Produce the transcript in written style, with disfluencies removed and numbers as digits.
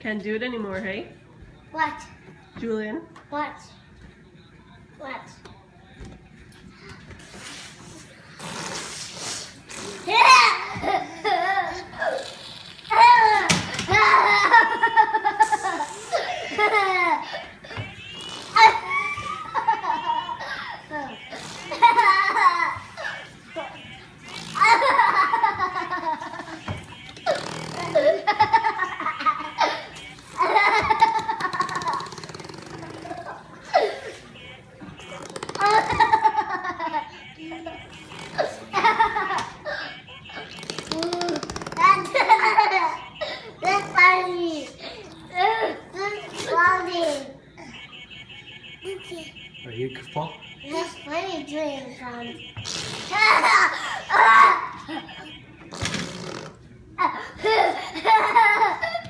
Can't do it anymore, hey? What? Julian? What? What? That's funny. That's funny. Are you full? That's funny, Julian.